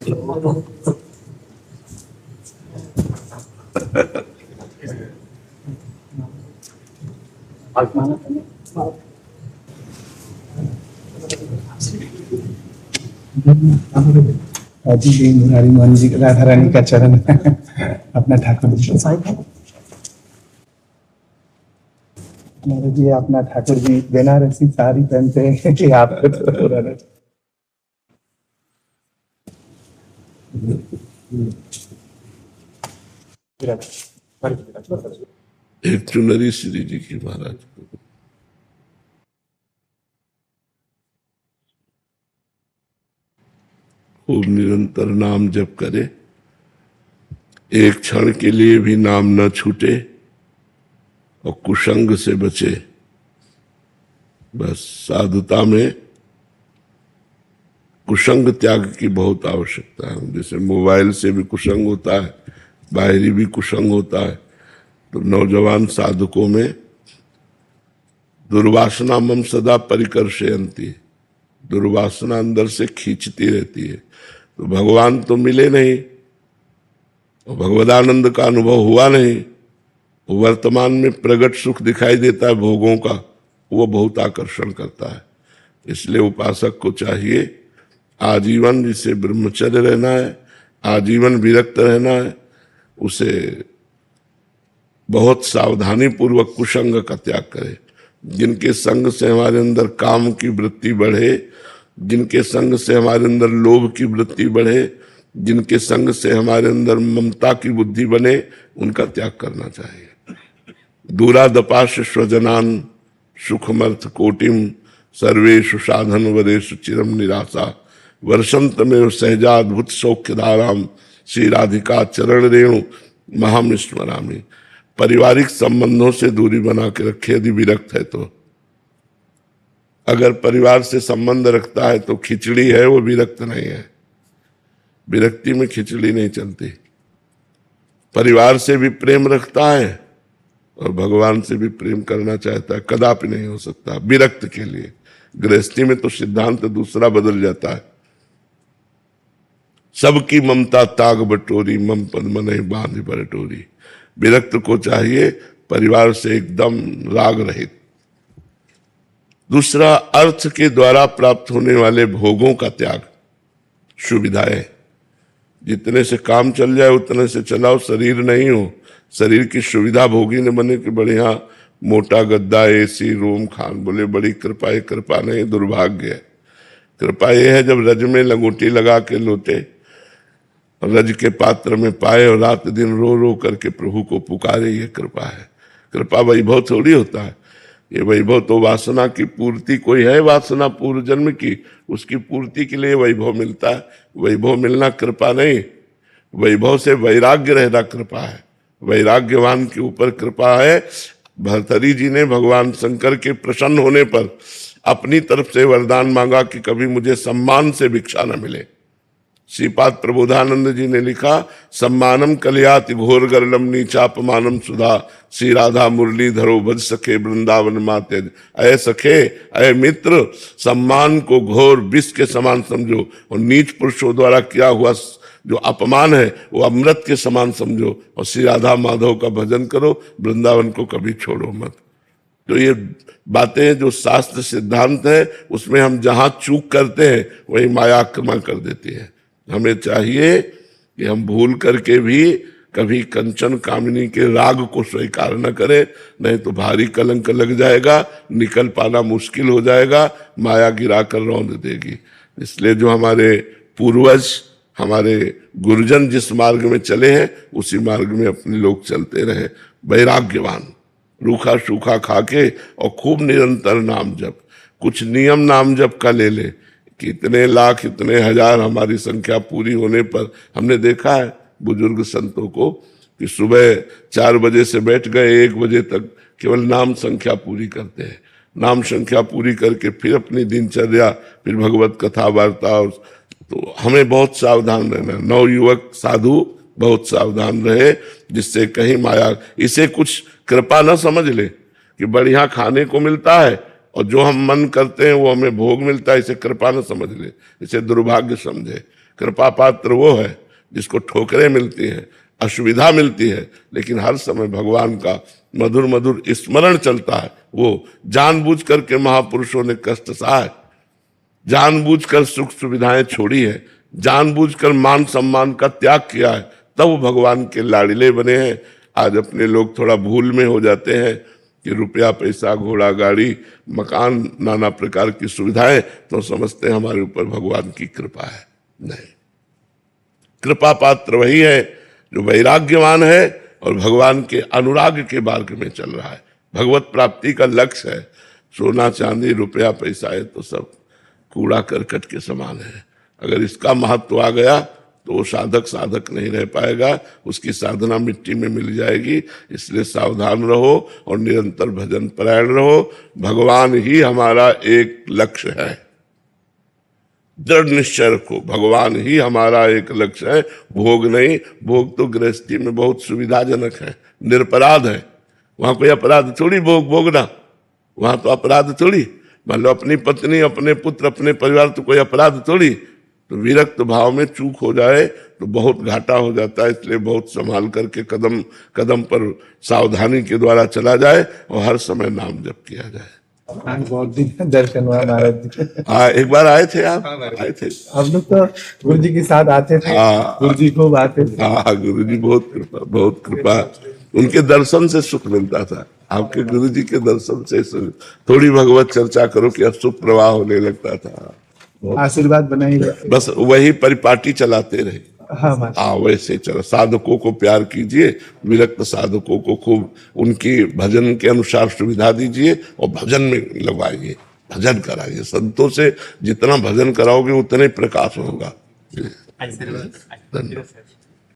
जी जी, मुरारी मोहन जी, राधा रानी का चरण अपना ठाकुर जी जी, अपना ठाकुर जी बेनारसी साड़ी पहनते हैं कि आपको तो एक चुनरी श्री जी की महाराज को खूब निरंतर नाम जप करे, एक क्षण के लिए भी नाम न छूटे और कुसंग से बचे। बस साधुता में कुसंग त्याग की बहुत आवश्यकता है। जैसे मोबाइल से भी कुसंग होता है, बाहरी भी कुसंग होता है, तो नौजवान साधकों में दुर्वासना मम सदा परिकर्षयन्ति, दुर्वासना अंदर से खींचती रहती है। तो भगवान तो मिले नहीं और भगवदानंद का अनुभव हुआ नहीं, वर्तमान में प्रगट सुख दिखाई देता है भोगों का, वो बहुत आकर्षण करता है। इसलिए उपासक को चाहिए आजीवन, जिसे ब्रह्मचर्य रहना है, आजीवन विरक्त रहना है, उसे बहुत सावधानी पूर्वक कुसंग का त्याग करे। जिनके संग से हमारे अंदर काम की वृत्ति बढ़े, जिनके संग से हमारे अंदर लोभ की वृत्ति बढ़े, जिनके संग से हमारे अंदर ममता की बुद्धि बने, उनका त्याग करना चाहिए। दूरादपाश स्वजनान सुखमर्थ कोटिम सर्वेषु साधन वरेषु चिरम निराशा वर्षंत में सहजाद्भुत सौख्य धाराम श्री राधिका चरण रेणु महाम स्मरामी। पारिवारिक संबंधों से दूरी बना के रखे यदि विरक्त है तो। अगर परिवार से संबंध रखता है तो खिचड़ी है, वो विरक्त नहीं है। विरक्ति में खिचड़ी नहीं चलती। परिवार से भी प्रेम रखता है और भगवान से भी प्रेम करना चाहता है, कदापि नहीं हो सकता विरक्त के लिए। गृहस्थी में तो सिद्धांत दूसरा बदल जाता है। सबकी ममता ताग बटोरी, मम पद मन बांध बटोरी। विरक्त को चाहिए परिवार से एकदम राग रहित। दूसरा, अर्थ के द्वारा प्राप्त होने वाले भोगों का त्याग, सुविधाएं। जितने से काम चल जाए उतने से चलाओ, शरीर नहीं हो। शरीर की सुविधा भोगी ने बने कि बढ़िया मोटा गद्दा, एसी रूम, खान। बोले बड़ी कृपा है। कृपा नहीं, दुर्भाग्य है। कृपा यह है जब रज में लंगोटी लगा के लोटे, रज के पात्र में पाए और रात दिन रो रो करके प्रभु को पुकारे, ये कृपा है। कृपा वैभव थोड़ी होता है। ये वैभव तो वासना की पूर्ति, कोई है वासना पूर्व जन्म की, उसकी पूर्ति के लिए वैभव मिलता है। वैभव मिलना कृपा नहीं, वैभव से वैराग्य रहना कृपा है। वैराग्यवान के ऊपर कृपा है। भर्तरी जी ने भगवान शंकर के प्रसन्न होने पर अपनी तरफ से वरदान मांगा कि कभी मुझे सम्मान से भिक्षा न मिले। श्रीपाद प्रबोधानंद जी ने लिखा, सम्मानम कलयाति घोर गरलम नीचापमानम सुधा श्री राधा मुरली धरो भज सखे वृंदावन माते। अय सखे, अय मित्र, सम्मान को घोर विष के समान समझो और नीच पुरुषों द्वारा किया हुआ जो अपमान है वो अमृत के समान समझो और श्री राधा माधव का भजन करो, वृंदावन को कभी छोड़ो मत। तो ये बातें जो शास्त्र सिद्धांत है, उसमें हम जहां चूक करते हैं वही माया आक्रमण कर देती है। हमें चाहिए कि हम भूल करके भी कभी कंचन कामिनी के राग को स्वीकार न करें, नहीं तो भारी कलंक लग जाएगा, निकल पाना मुश्किल हो जाएगा, माया गिरा कर रौंद देगी। इसलिए जो हमारे पूर्वज, हमारे गुरुजन जिस मार्ग में चले हैं उसी मार्ग में अपने लोग चलते रहे। वैराग्यवान, रूखा सूखा खा के और खूब निरंतर नाम जप। कुछ नियम नाम जप का ले ले कि इतने लाख इतने हजार हमारी संख्या पूरी होने पर हमने देखा है बुजुर्ग संतों को कि सुबह 4 बजे से बैठ गए 1 बजे तक केवल नाम संख्या पूरी करते हैं। नाम संख्या पूरी करके फिर अपनी दिनचर्या, फिर भगवत कथा वार्ता। तो हमें बहुत सावधान रहना। नवयुवक साधु बहुत सावधान रहे, जिससे कहीं माया इसे कुछ कृपा न समझ ले कि बढ़िया खाने को मिलता है और जो हम मन करते हैं वो हमें भोग मिलता है, इसे कृपा न समझ ले, इसे दुर्भाग्य समझे। कृपा पात्र वो है जिसको ठोकरें मिलती हैं, असुविधा मिलती है, लेकिन हर समय भगवान का मधुर मधुर स्मरण चलता है। वो जानबूझ करके महापुरुषों ने कष्ट सहा है, जानबूझकर सुख सुविधाएं छोड़ी है, जानबूझकर मान सम्मान का त्याग किया है, तब वो भगवान के लाड़िले बने हैं। आज अपने लोग थोड़ा भूल में हो जाते हैं कि रुपया पैसा घोड़ा गाड़ी मकान नाना प्रकार की सुविधाएं, तो समझते हैं हमारे ऊपर भगवान की कृपा है। नहीं, कृपा पात्र वही है जो वैराग्यवान है और भगवान के अनुराग के मार्ग में चल रहा है। भगवत प्राप्ति का लक्ष्य है। सोना चांदी रुपया पैसा है तो सब कूड़ा करकट के समान है। अगर इसका महत्व आ गया तो वो साधक नहीं रह पाएगा, उसकी साधना मिट्टी में मिल जाएगी। इसलिए सावधान रहो और निरंतर भजन परायण रहो। भगवान ही हमारा एक लक्ष्य है, दृढ़ निश्चय रखो, भगवान ही हमारा एक लक्ष्य है, भोग नहीं। भोग तो गृहस्थी में बहुत सुविधाजनक है, निरपराध है, वहां कोई अपराध थोड़ी भोग भोगना, वहां तो अपराध थोड़ी। मान लो अपनी पत्नी अपने पुत्र अपने परिवार, तो कोई अपराध थोड़ी। तो विरक्त भाव में चूक हो जाए तो बहुत घाटा हो जाता है। इसलिए बहुत संभाल करके कदम कदम पर सावधानी के द्वारा चला जाए और हर समय नाम जप किया जाए। आज बहुत दिन दर्शन हुआ महाराज जी। हाँ, एक बार आए थे आप? आए थे। हम लोग तो गुरु जी के साथ आते थे। हाँ, गुरु जी खूब आते थे। हाँ, गुरु जी बहुत कृपा। उनके दर्शन से सुख मिलता था। आपके गुरु जी के दर्शन से थोड़ी भगवत चर्चा करो कि अब सुख प्रवाह होने लगता था। आशीर्वाद बनाइए। बस वही परिपाटी चलाते रहे। हाँ, वैसे चलो, साधकों को प्यार कीजिए, विरक्त साधकों को खूब उनकी भजन के अनुसार सुविधा दीजिए और भजन में लगवाइए, भजन कराइए। संतों से जितना भजन कराओगे उतने प्रकाश होगा। धन्यवाद।